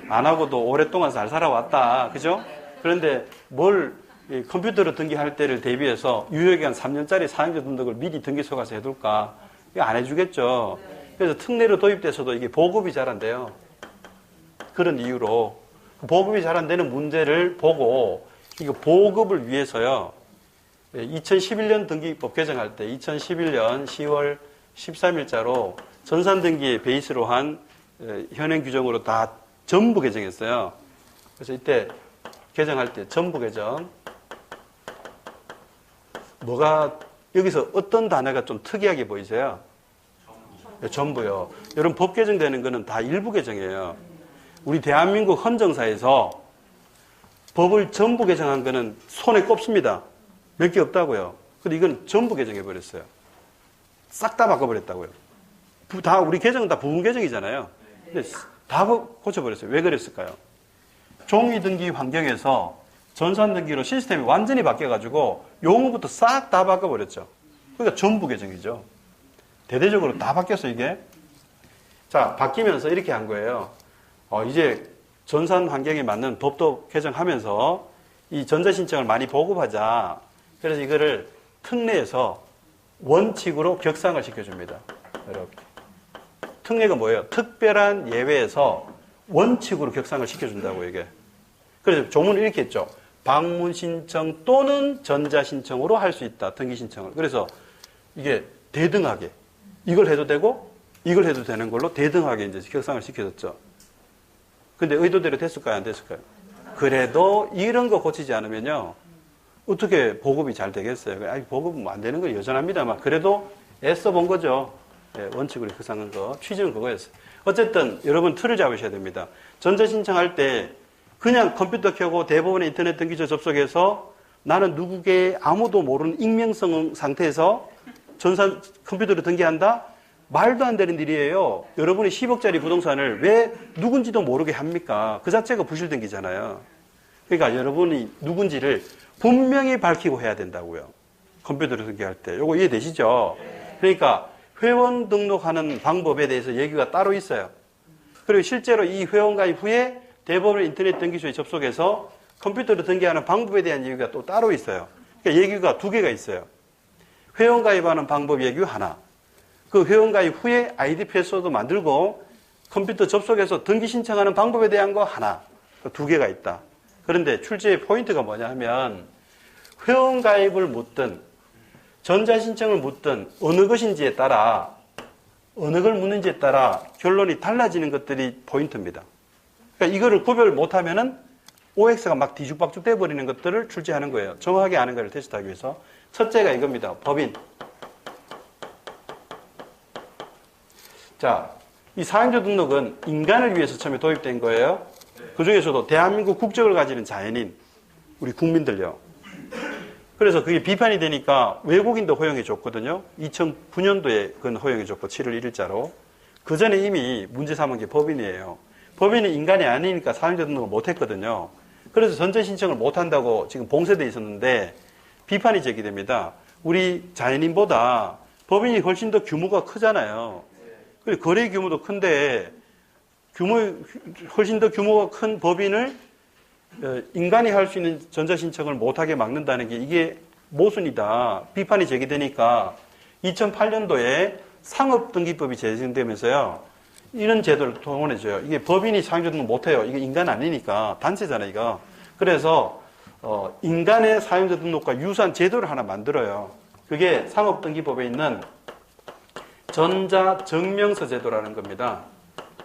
안 하고도 오랫동안 잘 살아왔다. 그죠? 그런데 뭘 컴퓨터로 등기할 때를 대비해서 유효기간 3년짜리 사용자 등록을 미리 등기소 가서 해둘까? 이거 안 해주겠죠. 그래서 특례로 도입돼서도 이게 보급이 잘 안 돼요. 그런 이유로 보급이 잘 안 되는 문제를 보고 이거 보급을 위해서요. 2011년 등기법 개정할 때 2011년 10월 13일자로 전산 등기의 베이스로 한 현행 규정으로 다 전부 개정했어요. 그래서 이때 개정할 때 전부 개정. 뭐가 여기서 어떤 단어가 좀 특이하게 보이세요? 전부요. 여러분 법 개정되는 거는 다 일부 개정이에요. 우리 대한민국 헌정사에서 법을 전부 개정한 거는 손에 꼽습니다. 몇 개 없다고요. 근데 이건 전부 개정해 버렸어요. 싹 다 바꿔버렸다고요. 다 우리 개정은 다 부분 개정이잖아요. 근데 다 고쳐버렸어요. 왜 그랬을까요? 종이 등기 환경에서 전산 등기로 시스템이 완전히 바뀌어가지고 용어부터 싹 다 바꿔버렸죠. 그러니까 전부 개정이죠. 대대적으로 다 바뀌었어요, 이게. 자, 바뀌면서 이렇게 한 거예요. 이제 전산 환경에 맞는 법도 개정하면서 이 전자신청을 많이 보급하자. 그래서 이거를 특례에서 원칙으로 격상을 시켜줍니다. 이렇게. 특례가 뭐예요? 특별한 예외에서 원칙으로 격상을 시켜준다고 이게. 그래서 조문을 이렇게 했죠. 방문 신청 또는 전자 신청으로 할 수 있다. 등기 신청을. 그래서 이게 대등하게 이걸 해도 되고 이걸 해도 되는 걸로 대등하게 이제 격상을 시켜줬죠. 근데 의도대로 됐을까요? 안 됐을까요? 그래도 이런 거 고치지 않으면요. 어떻게 보급이 잘 되겠어요? 아니, 보급은 안 되는 건 여전합니다만 그래도 애써 본 거죠. 예, 원칙으로 격상한 거. 취지는 그거였어요. 어쨌든 여러분 틀을 잡으셔야 됩니다. 전자 신청할 때 그냥 컴퓨터 켜고 대법원의 인터넷 등기소 접속해서 나는 누구게 아무도 모르는 익명성 상태에서 전산 컴퓨터로 등기한다? 말도 안 되는 일이에요. 여러분이 10억짜리 부동산을 왜 누군지도 모르게 합니까? 그 자체가 부실 등기잖아요. 그러니까 여러분이 누군지를 분명히 밝히고 해야 된다고요. 컴퓨터로 등기할 때. 요거 이해되시죠? 그러니까 회원 등록하는 방법에 대해서 얘기가 따로 있어요. 그리고 실제로 이 회원 가입 후에 대법원 인터넷 등기소에 접속해서 컴퓨터로 등기하는 방법에 대한 얘기가 또 따로 있어요. 그러니까 얘기가 두 개가 있어요. 회원 가입하는 방법 얘기 하나. 그 회원 가입 후에 아이디 패스워드 만들고 컴퓨터 접속해서 등기 신청하는 방법에 대한 거 하나. 두 개가 있다. 그런데 출제의 포인트가 뭐냐 하면 회원 가입을 묻든 전자신청을 묻든 어느 것인지에 따라 어느 걸 묻는지에 따라 결론이 달라지는 것들이 포인트입니다. 그러니까 이거를 구별 못하면은 OX가 막 뒤죽박죽 돼버리는 것들을 출제하는 거예요. 정확하게 아는 것을 테스트하기 위해서. 첫째가 이겁니다. 법인. 자, 이 사행조 등록은 인간을 위해서 처음에 도입된 거예요. 그 중에서도 대한민국 국적을 가지는 자연인, 우리 국민들요. 그래서 그게 비판이 되니까 외국인도 허용해 줬거든요. 2009년도에 그건 허용해 줬고 7월 1일자로. 그 전에 이미 문제 삼은 게 법인이에요. 법인이 인간이 아니니까 사행조 등록을 못 했거든요. 그래서 전자 신청을 못 한다고 지금 봉쇄돼 있었는데 비판이 제기됩니다. 우리 자연인보다 법인이 훨씬 더 규모가 크잖아요. 그리고 거래 규모도 큰데 훨씬 더 규모가 큰 법인을 인간이 할 수 있는 전자신청을 못하게 막는다는 게 이게 모순이다. 비판이 제기되니까 2008년도에 상업등기법이 제정되면서요. 이런 제도를 동원해줘요. 이게 법인이 사행조 등록 못해요. 이게 인간 아니니까. 단체잖아요, 이거. 그래서 인간의 사행조 등록과 유사한 제도를 하나 만들어요. 그게 상업등기법에 있는 전자증명서 제도라는 겁니다.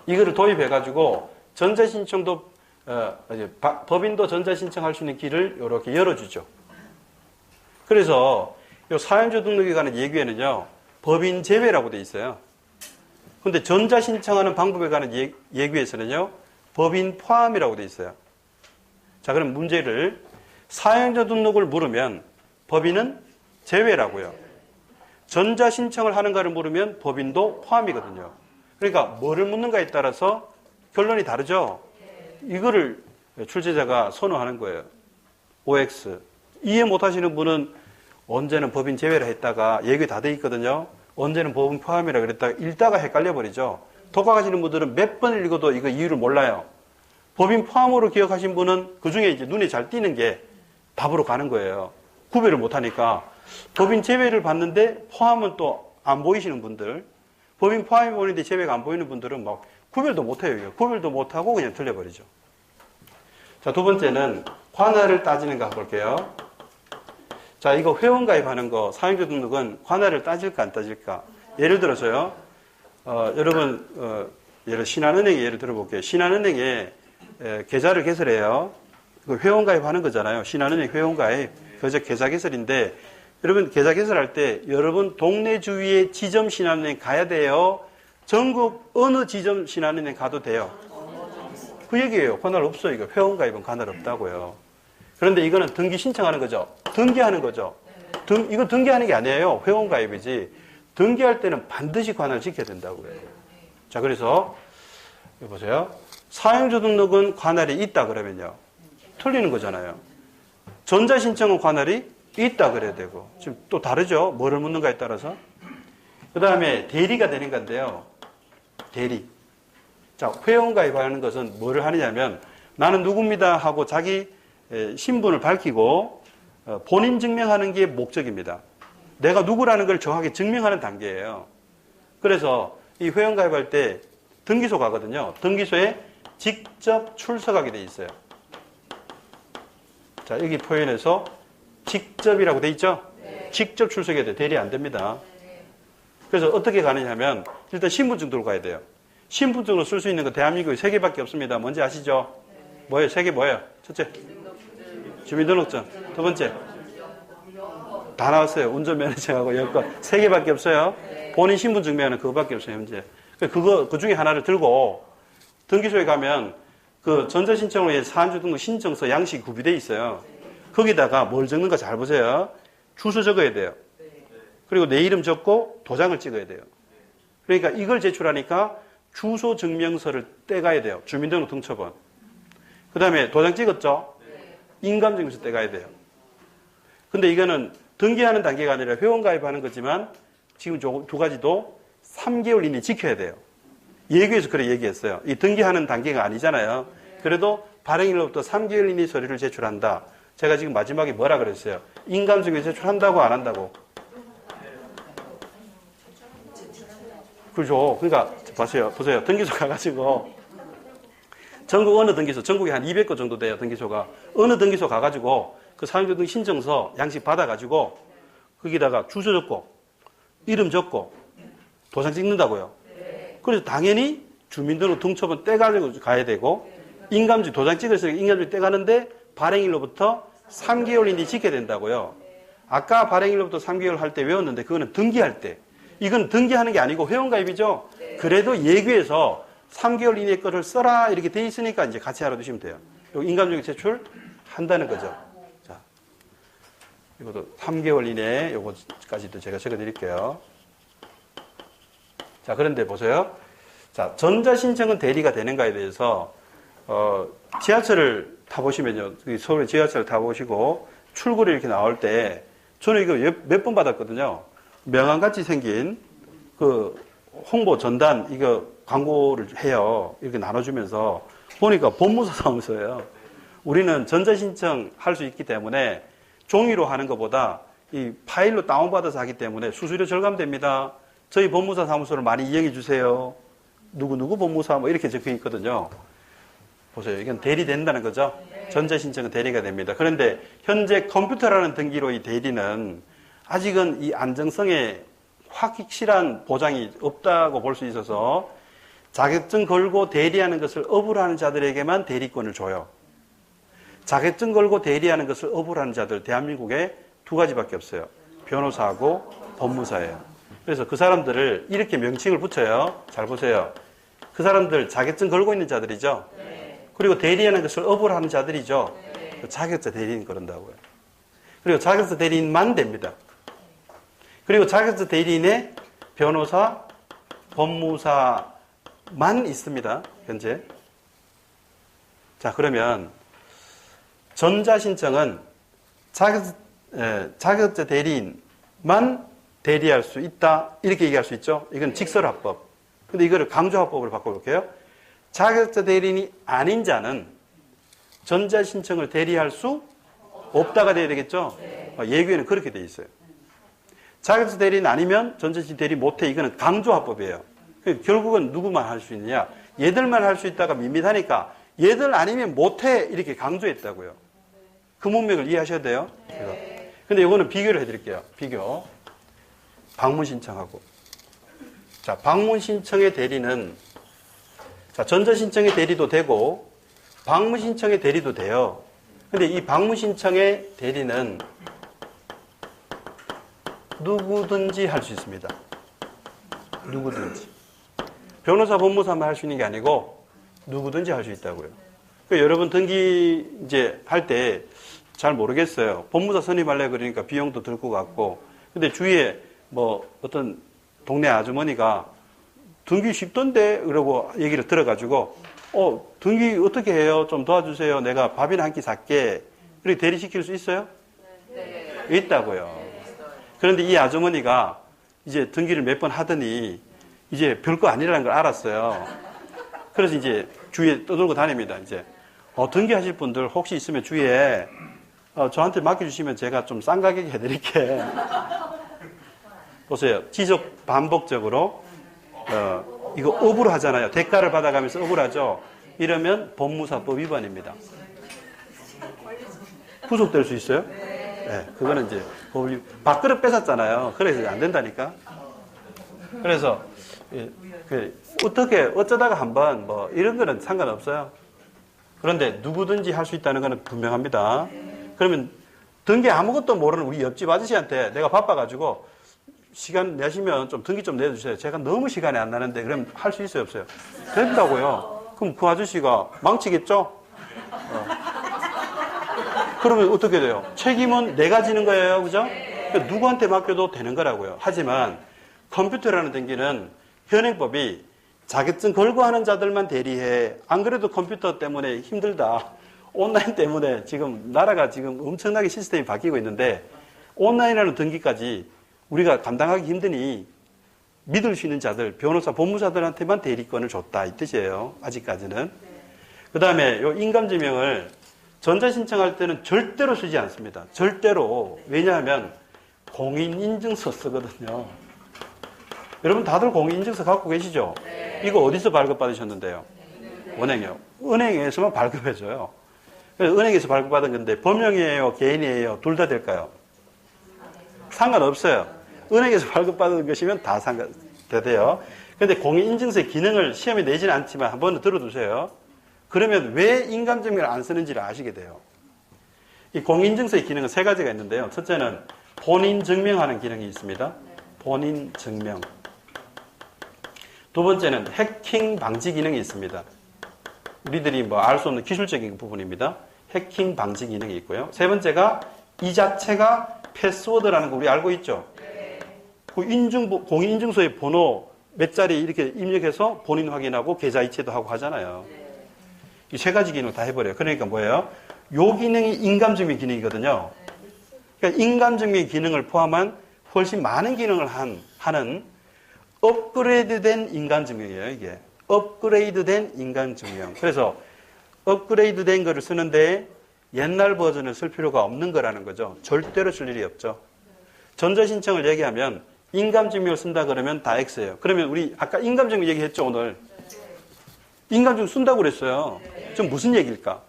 이거를 도입해가지고 전자신청도 법인도 전자신청할 수 있는 길을 이렇게 열어주죠. 그래서 이 사행조 등록에 관한 예규에는요. 법인 제외라고 돼 있어요. 근데 전자신청하는 방법에 관한 예규에서는요. 법인 포함이라고 돼 있어요. 자, 그럼 문제를 사행조 등록을 물으면 법인은 제외라고요. 전자신청을 하는가를 물으면 법인도 포함이거든요. 그러니까 뭐를 묻는가에 따라서 결론이 다르죠. 이거를 출제자가 선호하는 거예요. OX. 이해 못하시는 분은 언제는 법인 제외라 했다가 얘기 다 돼 있거든요. 언제는 법인 포함이라 그랬다가 읽다가 헷갈려 버리죠. 독학하시는 분들은 몇 번을 읽어도 이거 이유를 몰라요. 법인 포함으로 기억하신 분은 그 중에 이제 눈에 잘 띄는 게 답으로 가는 거예요. 구별을 못하니까 법인 제외를 봤는데 포함은 또 안 보이시는 분들, 법인 포함이 보이는데 제외가 안 보이는 분들은 막 구별도 못해요. 이거. 구별도 못하고 그냥 자, 이거 회원 가입하는 거, 사용자 등록은 관할을 따질까 안 따질까? 예를 들어서요, 여러분, 신한은행의 예를 들어볼게요. 신한은행에 계좌를 개설해요. 그 회원 가입하는 거잖아요. 신한은행 회원 가입. 그저 계좌 개설인데, 여러분 계좌 개설할 때 여러분 동네 주위에 지점 신한은행 가야 돼요. 전국 어느 지점 신한은행 가도 돼요. 그 얘기예요. 관할 없어요. 이거 회원 가입은 관할 없다고요. 그런데 이거는 등기 신청하는 거죠. 등기하는 거죠. 이거 등기하는 게 아니에요. 회원 가입이지. 등기할 때는 반드시 관할 지켜야 된다고요. 자, 그래서 여기 보세요. 사용자 등록은 관할이 있다 그러면요. 틀리는 거잖아요. 전자신청은 관할이 있다 그래야 되고. 지금 또 다르죠. 뭐를 묻는가에 따라서. 그 다음에 대리가 되는 건데요. 대리. 자, 회원 가입하는 것은 뭐를 하느냐면 나는 누굽니다 하고 자기 신분을 밝히고 본인 증명하는 게 목적입니다. 내가 누구라는 걸 정확히 증명하는 단계예요. 그래서 이 회원 가입할 때 등기소 가거든요. 등기소에 직접 출석하게 돼 있어요. 자, 여기 표현에서 직접이라고 돼 있죠? 네. 직접 출석해야 돼요. 대리 안 됩니다. 네. 그래서 어떻게 가느냐 하면 일단 신분증 들고 가야 돼요. 신분증으로 쓸 수 있는 거 대한민국에 3개밖에 없습니다. 뭔지 아시죠? 네. 뭐예요? 3개 뭐예요? 첫째, 주민등록증. 두 번째, 다 나왔어요. 운전면허증하고 여권 3개밖에 없어요. 네. 본인 신분증명은 그거밖에 없어요. 현재. 그 중에 하나를 들고 등기소에 가면 그 전자신청을 위해 사안주 등록 신청서 양식이 구비되어 있어요. 거기다가 뭘 적는가 잘 보세요. 주소 적어야 돼요. 그리고 내 이름 적고 도장을 찍어야 돼요. 그러니까 이걸 제출하니까 주소 증명서를 떼가야 돼요. 주민등록 등초본. 그 다음에 도장 찍었죠? 인감증명서 떼가야 돼요. 근데 이거는 등기하는 단계가 아니라 회원 가입하는 거지만 지금 두 가지도 3개월 이내 지켜야 돼요. 예규에서 그래 얘기했어요. 이 등기하는 단계가 아니잖아요. 그래도 발행일로부터 3개월 이내 서류를 제출한다. 제가 지금 마지막에 뭐라 그랬어요? 인감증명 제출한다고 안 한다고? 그죠? 그러니까 보세요. 등기소 가가지고 전국 어느 등기소, 전국에 한 200거 정도 돼요. 등기소가. 어느 등기소 가가지고 그 사용자 등 신청서 양식 받아가지고 거기다가 주소 적고 이름 적고 도장 찍는다고요. 그래서 당연히 주민등록 등초본 떼가지고 가야 되고 인감증 도장 찍어서 인감증 떼가는데 발행일로부터 3개월 이내 지켜야 된다고요. 아까 발행일로부터 3개월 할 때 외웠는데 그거는 등기할 때. 이건 등기하는 게 아니고 회원가입이죠. 그래도 예규에서 3개월 이내 거를 써라 이렇게 돼 있으니까 이제 같이 알아두시면 돼요. 인감증 제출한다는 거죠. 자, 이것도 3개월 이내 요거까지도 제가 적어드릴게요. 자, 그런데 보세요. 자, 전자신청은 대리가 되는가에 대해서 지하철을 타보시면요. 서울에 지하철을 타보시고 출구를 이렇게 나올 때 저는 이거 몇 번 받았거든요. 명함같이 생긴 그 홍보 전단 이거 광고를 해요. 이렇게 나눠주면서 보니까 법무사 사무소예요. 우리는 전자신청 할 수 있기 때문에 종이로 하는 것보다 이 파일로 다운받아서 하기 때문에 수수료 절감됩니다. 저희 법무사 사무소를 많이 이용해 주세요. 누구누구 법무사 뭐 이렇게 적혀 있거든요. 보세요. 이건 대리된다는 거죠. 전자신청은 대리가 됩니다. 그런데 현재 컴퓨터라는 등기로 이 대리는 아직은 이 안정성에 확실한 보장이 없다고 볼 수 있어서 자격증 걸고 대리하는 것을 어불하는 자들에게만 대리권을 줘요. 자격증 걸고 대리하는 것을 어불하는 자들 대한민국에 두 가지밖에 없어요. 변호사하고 법무사예요. 그래서 그 사람들을 이렇게 명칭을 붙여요. 잘 보세요. 그 사람들 자격증 걸고 있는 자들이죠. 그리고 대리하는 것을 어불하는 자들이죠. 자격자 대리인 그런다고요. 그리고 자격자 대리인만 됩니다. 그리고 자격자 대리인의 변호사, 법무사만 있습니다. 현재. 자, 그러면 전자신청은 자격자 대리인만 대리할 수 있다. 이렇게 얘기할 수 있죠. 이건 직설화법. 근데 이거를 강조화법으로 바꿔볼게요. 자격자 대리인이 아닌 자는 전자신청을 대리할 수 없다가 돼야 되겠죠. 예규에는 그렇게 돼 있어요. 자격자 대리인 아니면 전자신청 대리 못해. 이거는 강조화법이에요. 결국은 누구만 할 수 있느냐. 얘들만 할 수 있다가 밋밋하니까 얘들 아니면 못해. 이렇게 강조했다고요. 그 문맥을 이해하셔야 돼요. 그래서 근데 이거는 비교를 해드릴게요. 비교. 방문 신청하고. 자, 방문 신청의 대리는, 자, 전자 신청의 대리도 되고, 방문 신청의 대리도 돼요. 근데 이 방문 신청의 대리는 누구든지 할 수 있습니다. 누구든지. 변호사, 법무사만 할 수 있는 게 아니고, 누구든지 할 수 있다고요. 그러니까 여러분 등기 이제 할 때 잘 모르겠어요. 법무사 선임하려 그러니까 비용도 들 것 같고, 근데 주위에 뭐 어떤 동네 아주머니가 등기 쉽던데? 그러고 얘기를 들어가지고, 등기 어떻게 해요? 좀 도와주세요. 내가 밥이나 한 끼 살게. 그렇게 대리시킬 수 있어요? 네. 있다고요. 그런데 이 아주머니가 이제 등기를 몇 번 하더니 이제 별거 아니라는 걸 알았어요. 그래서 이제 주위에 떠돌고 다닙니다. 이제, 등기하실 분들 혹시 있으면 주위에, 저한테 맡겨주시면 제가 좀 싼 가격에 해드릴게. 보세요. 지속 반복적으로, 이거 업으로 하잖아요. 대가를 받아가면서 업을 하죠. 이러면 법무사법 위반입니다. 구속될 수 있어요? 네. 그거는 이제 밥그릇 뺏었잖아요. 그래서 안 된다니까. 그래서 어쩌다가 한번 뭐 이런 거는 상관없어요. 그런데 누구든지 할 수 있다는 거는 분명합니다. 그러면 등기 아무것도 모르는 우리 옆집 아저씨한테 내가 바빠가지고 시간 내시면 좀 등기 좀 내주세요. 제가 너무 시간이 안 나는데 그럼 할 수 있어요, 없어요? 된다고요. 그럼 그 아저씨가 망치겠죠? 그러면 어떻게 돼요? 책임은 내가 지는 거예요, 그죠? 그러니까 누구한테 맡겨도 되는 거라고요. 하지만 컴퓨터라는 등기는 현행법이 자격증 걸고 하는 자들만 대리해. 안 그래도 컴퓨터 때문에 힘들다. 온라인 때문에 지금 나라가 지금 엄청나게 시스템이 바뀌고 있는데 온라인이라는 등기까지 우리가 감당하기 힘드니 믿을 수 있는 자들, 변호사, 법무사들한테만 대리권을 줬다 이 뜻이에요. 아직까지는. 그 다음에 요 인감증명을 전자신청할 때는 절대로 쓰지 않습니다. 절대로. 왜냐하면 공인인증서 쓰거든요. 여러분 다들 공인인증서 갖고 계시죠? 이거 어디서 발급받으셨는데요? 은행이요. 은행에서만 발급해줘요. 그래서 은행에서 발급받은 건데 범용이에요? 개인이에요? 둘 다 될까요? 상관없어요. 은행에서 발급받은 것이면 다 돼요. 그런데 공인인증서의 기능을 시험에 내지는 않지만 한번 들어두세요. 그러면 왜 인감증명을 안 쓰는지를 아시게 돼요. 이 공인인증서의 기능은 세 가지가 있는데요. 첫째는 본인 증명하는 기능이 있습니다. 본인 증명. 두 번째는 해킹 방지 기능이 있습니다. 우리들이 뭐 알 수 없는 기술적인 부분입니다. 해킹 방지 기능이 있고요. 세 번째가 이 자체가 패스워드라는 거 우리 알고 있죠? 그 공인인증서의 번호 몇 자리 이렇게 입력해서 본인 확인하고 계좌 이체도 하고 하잖아요. 이 세 가지 기능을 다 해버려요. 그러니까 뭐예요? 요 기능이 인감증명 기능이거든요. 그러니까 인감증명 기능을 포함한 훨씬 많은 기능을 하는 업그레이드된 인감증명이에요, 이게. 업그레이드된 인감증명. 그래서 업그레이드된 거를 쓰는데 옛날 버전을 쓸 필요가 없는 거라는 거죠. 절대로 쓸 일이 없죠. 전자신청을 얘기하면 인감증명을 쓴다 그러면 다 X예요. 그러면 우리 아까 인감증명 얘기했죠, 오늘. 인감증명 쓴다고 그랬어요. 좀 무슨 얘기일까?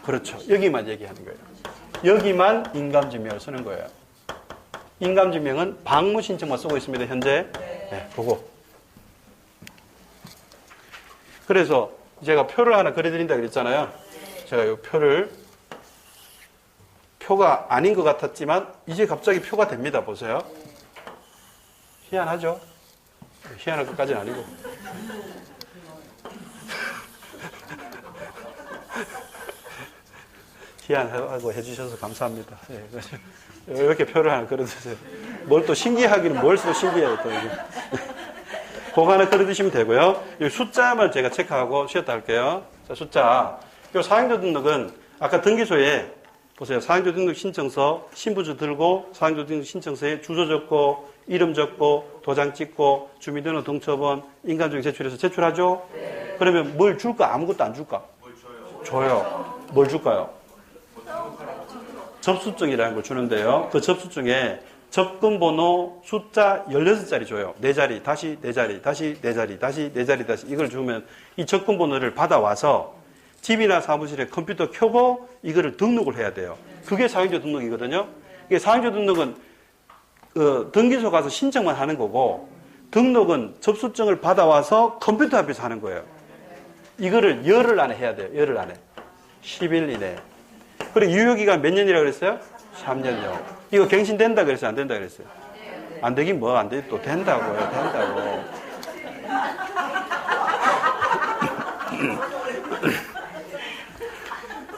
그렇죠. 여기만 얘기하는 거예요. 여기만 인감증명을 쓰는 거예요. 인감증명은 방문신청만 쓰고 있습니다, 현재. 네, 그거. 그래서 제가 표를 하나 그려드린다 그랬잖아요. 제가 이 표가 아닌 것 같았지만 이제 갑자기 표가 됩니다. 보세요. 희한하죠? 희한할 것까지는 아니고. 희한하고 해주셔서 감사합니다. 네, 이렇게 표를 하나 그려주세요. 뭘 또 신기하기는 뭘 또 신기해요. 또 이게. 그거 하나 그려주시면 되고요. 이 숫자만 제가 체크하고 쉬었다 할게요. 자, 숫자. 이 사행조 등록은 아까 등기소에 보세요. 사행조 등록 신청서 신분증 들고 사행조 등록 신청서에 주소 적고 이름 적고 도장 찍고 주민등록 등초본 인감증명 제출해서 제출하죠? 네. 그러면 뭘 줄까? 아무것도 안 줄까? 뭘 줘요? 줘요. 뭘 줄까요? 접수증이라는 걸 주는데요. 그 접수증에 접근번호 숫자 16자리 줘요. 4자리, 다시 4자리, 다시 4자리, 다시 4자리, 다시 이걸 주면 이 접근번호를 받아와서 집이나 사무실에 컴퓨터 켜고 이거를 등록을 해야 돼요. 그게 사용자 등록이거든요. 이게 사용자 등록은 등기소 가서 신청만 하는 거고, 등록은 접수증을 받아와서 컴퓨터 앞에서 하는 거예요. 이거를 열흘 안에 해야 돼요. 열흘 안에. 10일 이내. 그리고 유효기간 몇 년이라고 그랬어요? 3년요. 이거 갱신된다 그랬어요? 안 된다 그랬어요? 안 되긴 뭐 안 돼. 또 된다고요. 된다고.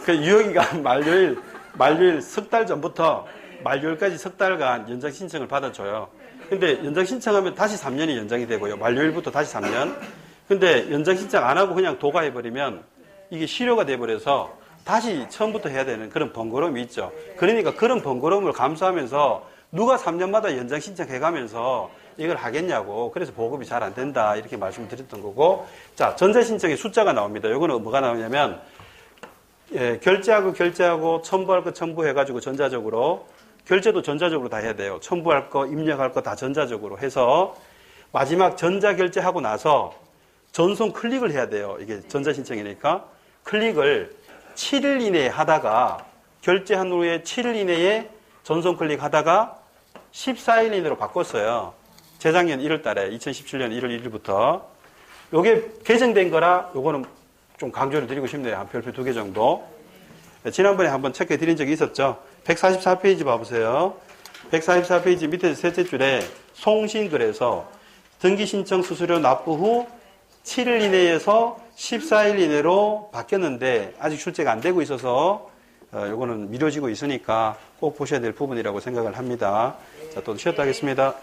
그 유효기간 만료일 석 달 전부터 만료일까지 석 달간 연장 신청을 받아줘요. 근데 연장 신청하면 다시 3년이 연장이 되고요. 만료일부터 다시 3년. 근데 연장 신청 안 하고 그냥 도가해버리면 이게 실효가 돼버려서 다시 처음부터 해야 되는 그런 번거로움이 있죠. 그러니까 그런 번거로움을 감수하면서 누가 3년마다 연장 신청해가면서 이걸 하겠냐고. 그래서 보급이 잘 안 된다. 이렇게 말씀을 드렸던 거고. 자, 전자신청에 숫자가 나옵니다. 요거는 뭐가 나오냐면, 결제하고 첨부할 거 첨부해가지고 전자적으로, 결제도 전자적으로 다 해야 돼요. 첨부할 거, 입력할 거 다 전자적으로 해서 마지막 전자결제하고 나서 전송 클릭을 해야 돼요. 이게 전자신청이니까. 클릭을 7일 이내에 하다가, 결제한 후에 7일 이내에 전송 클릭 하다가 14일 이내로 바꿨어요. 재작년 1월 달에, 2017년 1월 1일부터. 요게 개정된 거라, 요거는 좀 강조를 드리고 싶네요. 한 별표 2개 정도. 지난번에 한번 체크해 드린 적이 있었죠. 144페이지 봐보세요. 144페이지 밑에 셋째 줄에 송신글에서 등기신청 수수료 납부 후 7일 이내에서 14일 이내로 바뀌었는데 아직 출제가 안 되고 있어서 요거는 미뤄지고 있으니까 꼭 보셔야 될 부분이라고 생각을 합니다. 자, 또 쉬었다 하겠습니다.